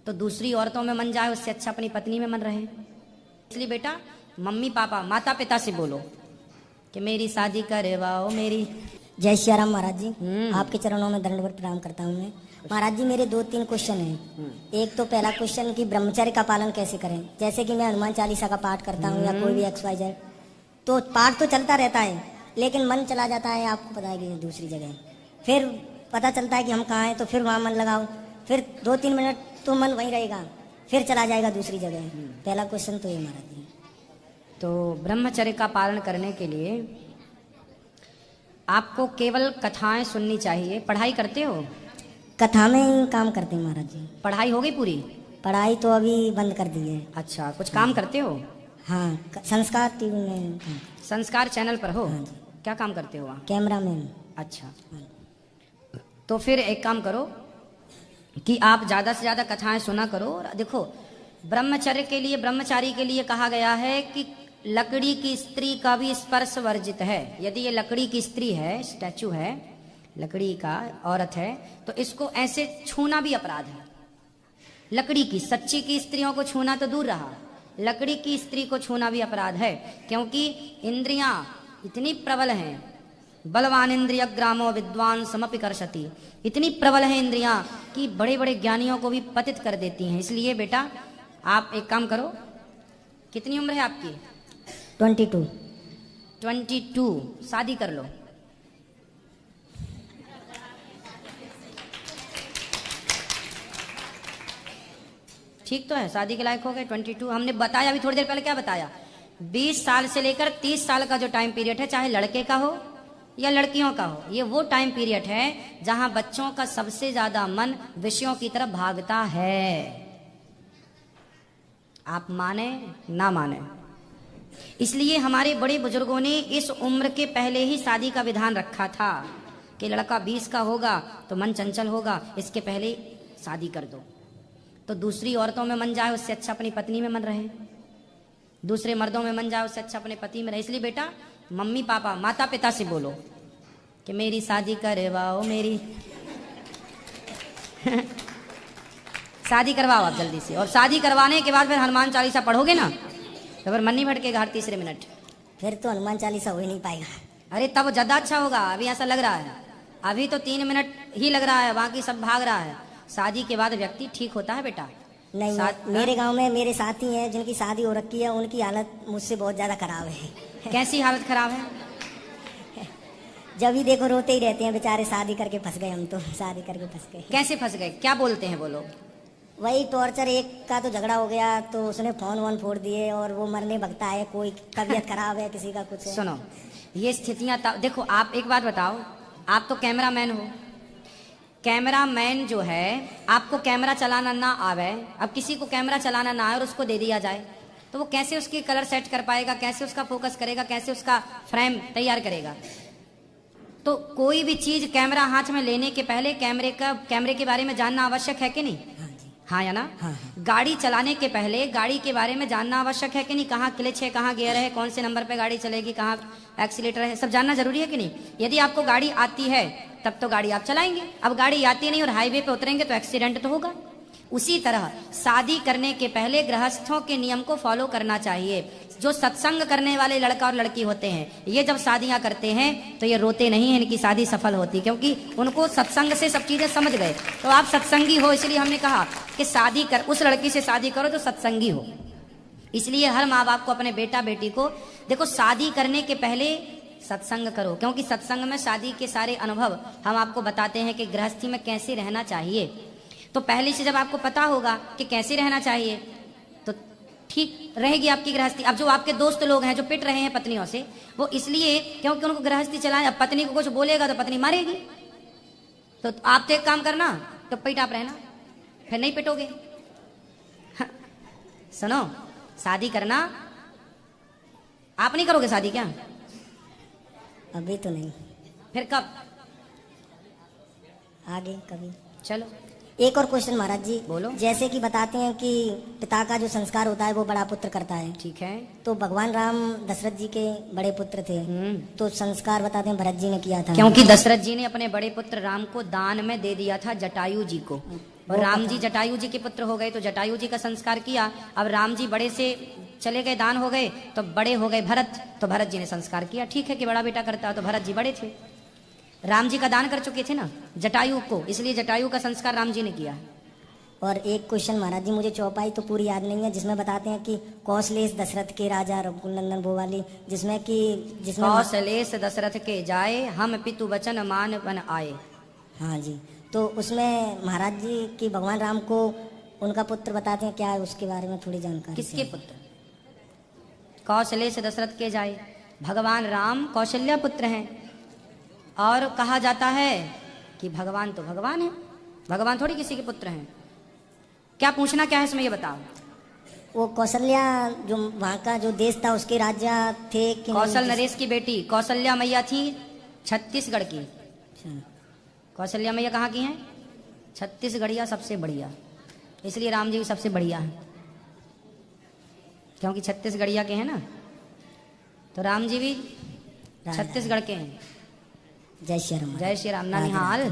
तो दूसरी औरतों में मन जाए उससे अच्छा अपनी पत्नी में मन रहे। इसलिए बेटा मम्मी पापा माता पिता से बोलो कि मेरी शादी करवाओ मेरी। जय श्री राम महाराज जी, आपके चरणों में दंडवत प्रणाम करता हूँ मैं। महाराज जी मेरे 2-3 क्वेश्चन हैं। एक तो पहला क्वेश्चन कि ब्रह्मचर्य का पालन कैसे करें। जैसे कि मैं हनुमान चालीसा का पाठ करता हूँ या कोई भी XYZ, तो पाठ तो चलता रहता है लेकिन मन चला जाता है, आपको पता है कि दूसरी जगह। फिर पता चलता है कि हम कहाँ हैं, तो फिर वहाँ मन लगाओ, फिर 2-3 मिनट तो मन वहीं रहेगा, फिर चला जाएगा दूसरी जगह। पहला क्वेश्चन तो ये महाराज जी। तो ब्रह्मचर्य का पालन करने के लिए आपको केवल कथाएं सुननी चाहिए। पढ़ाई करते हो? कथा में ही काम करते हैं महाराज जी। पढ़ाई हो गई पूरी? पढ़ाई तो अभी बंद कर दी है। अच्छा, कुछ काम करते हो? हाँ, संस्कार टीवी में। संस्कार चैनल पर हो? हाँ जी। क्या काम करते हो वहाँ? कैमरामैन। अच्छा, तो फिर एक काम करो कि आप ज़्यादा से ज़्यादा कथाएं सुना करो। और देखो ब्रह्मचर्य के लिए, ब्रह्मचारी के लिए कहा गया है कि लकड़ी की स्त्री का भी स्पर्श वर्जित है। यदि ये लकड़ी की स्त्री है, स्टैचू है, लकड़ी का औरत है, तो इसको ऐसे छूना भी अपराध है। लकड़ी की, सच्ची की स्त्रियों को छूना तो दूर रहा, लकड़ी की स्त्री को छूना भी अपराध है, क्योंकि इंद्रियां इतनी प्रबल हैं। बलवान इंद्रिय ग्रामो विद्वान समपि कर्षति। इतनी प्रबल है इंद्रियां कि बड़े बड़े ज्ञानियों को भी पतित कर देती हैं। इसलिए बेटा आप एक काम करो, कितनी उम्र है आपकी? 22। 22, शादी कर लो। ठीक तो है, शादी के लायक हो गए 22। हमने बताया अभी थोड़ी देर पहले, क्या बताया? 20 साल से लेकर 30 साल का जो टाइम पीरियड है, चाहे लड़के का हो या लड़कियों का हो, ये वो टाइम पीरियड है जहां बच्चों का सबसे ज्यादा मन विषयों की तरफ भागता है। आप माने ना माने, इसलिए हमारे बड़े बुजुर्गों ने इस उम्र के पहले ही शादी का विधान रखा था कि लड़का 20 का होगा तो मन चंचल होगा, इसके पहले शादी कर दो, तो दूसरी औरतों में मन जाए उससे अच्छा अपनी पत्नी में मन रहे, दूसरे मर्दों में मन जाए उससे अच्छा अपने पति में रहे। इसलिए बेटा मम्मी पापा माता पिता से बोलो कि मेरी शादी करवाओ मेरी। शादी करवाओ आप जल्दी से। और शादी करवाने के बाद फिर हनुमान चालीसा पढ़ोगे ना, तो फिर मन नहीं भटकेगा हर तीसरे मिनट। फिर तो हनुमान चालीसा हो ही नहीं पाएगा। अरे तब ज्यादा अच्छा होगा। अभी ऐसा लग रहा है, अभी तो 3 मिनट ही लग रहा है, बाकी सब भाग रहा है। शादी के बाद व्यक्ति ठीक होता है बेटा। नहीं, मेरे गांव में मेरे साथी हैं जिनकी शादी हो रखी है, उनकी हालत मुझसे बहुत ज्यादा खराब है। कैसी हालत खराब है? जब भी देखो रोते ही रहते हैं बेचारे, शादी करके फंस गए हम तो, शादी करके फंस गए। कैसे फंस गए? क्या बोलते हैं वो लोग? वही टॉर्चर, एक का तो झगड़ा हो गया तो उसने फोन वोन फोड़ दिए और वो मरने भगता है, कोई तबीयत खराब है, किसी का कुछ है। सुनो, ये स्थितियां देखो, आप एक बात बताओ, आप तो कैमरामैन हो। कैमरामैन जो है, आपको कैमरा चलाना ना आवे, अब किसी को कैमरा चलाना ना आए और उसको दे दिया जाए, तो वो कैसे उसकी कलर सेट कर पाएगा, कैसे उसका फोकस करेगा, कैसे उसका फ्रेम तैयार करेगा? तो कोई भी चीज कैमरा हाथ में लेने के पहले कैमरे के बारे में जानना आवश्यक है कि नहीं? हाँ या ना? हाँ। गाड़ी चलाने के पहले गाड़ी के बारे में जानना आवश्यक है कि नहीं? कहाँ क्लच है, कहाँ गियर है, कौन से नंबर पे गाड़ी चलेगी, कहाँ एक्सीलेटर है, सब जानना जरूरी है कि नहीं? यदि आपको गाड़ी आती है तब तो गाड़ी आप चलाएंगे। अब गाड़ी आती नहीं और हाईवे पे उतरेंगे तो एक्सीडेंट तो होगा। उसी तरह शादी करने के पहले गृहस्थों के नियम को फॉलो करना चाहिए। जो सत्संग करने वाले लड़का और लड़की होते हैं, ये जब शादियां करते हैं तो ये रोते नहीं हैं, इनकी शादी सफल होती, क्योंकि उनको सत्संग से सब चीजें समझ गए। तो आप सत्संगी हो, इसलिए हमने कहा कि शादी कर, उस लड़की से शादी करो जो सत्संगी हो। इसलिए हर माँ बाप को अपने बेटा बेटी को, देखो शादी करने के पहले सत्संग करो, क्योंकि सत्संग में शादी के सारे अनुभव हम आपको बताते हैं कि गृहस्थी में कैसे रहना चाहिए। तो पहले से जब आपको पता होगा कि कैसे रहना चाहिए तो ठीक रहेगी आपकी गृहस्थी। अब जो आपके दोस्त लोग हैं जो पिट रहे हैं पत्नियों से, वो इसलिए क्योंकि उनको गृहस्थी चलाए। अब पत्नी को कुछ बोलेगा तो पत्नी मारेगी, तो आप तो एक काम करना, तो पिट आप रहना, फिर नहीं पिटोगे। सुनो, शादी करना, आप नहीं करोगे शादी क्या? अभी तो नहीं, फिर कब? आगे कभी। चलो एक और क्वेश्चन महाराज जी, बोलो। जैसे कि बताते हैं कि पिता का जो संस्कार होता है वो बड़ा पुत्र करता है। ठीक है। तो भगवान राम दशरथ जी के बड़े पुत्र थे, तो संस्कार बताते हैं भरत जी ने किया था, क्योंकि दशरथ जी ने अपने बड़े पुत्र राम को दान में दे दिया था जटायु जी को। और राम जी जटायु जी के पुत्र हो गए तो जटायु जी का संस्कार किया। अब राम जी बड़े से चले गए, दान हो गए, तो बड़े हो गए भरत, तो भरत जी ने संस्कार किया। ठीक है कि बड़ा बेटा करता है, तो भरत जी बड़े थे, राम जी का दान कर चुके थे ना जटायु को, इसलिए जटायु का संस्कार राम जी ने किया। और एक क्वेश्चन महाराज जी, मुझे चौपाई तो पूरी याद नहीं है, जिसमें बताते हैं कि कौशलेश दशरथ के राजा रघुकुल नंदन वो वाली, जिसमें कौशलेश दशरथ के जाए, हम पितु वचन मान बन आए। हाँ जी, तो उसमें महाराज जी की भगवान राम को उनका पुत्र बताते हैं, क्या है उसके बारे में थोड़ी जानकारी? किसके पुत्र? कौशलेश दशरथ के जाए, भगवान राम कौशल्या पुत्र हैं। और कहा जाता है कि भगवान तो भगवान है, भगवान थोड़ी किसी के पुत्र हैं। क्या पूछना क्या है इसमें, ये बताओ। वो कौशल्या जो वहाँ का जो देश था उसके राजा थे कि कौशल नरेश की बेटी कौशल्या मैया थी छत्तीसगढ़ की। कौशल्या मैया कहाँ की हैं? छत्तीसगढ़िया, सबसे बढ़िया, इसलिए राम जी भी सबसे बढ़िया है, क्योंकि छत्तीसगढ़िया के हैं ना, तो राम जी भी छत्तीसगढ़ के हैं। जय श्री राम। जय श्री राम। ननिहाल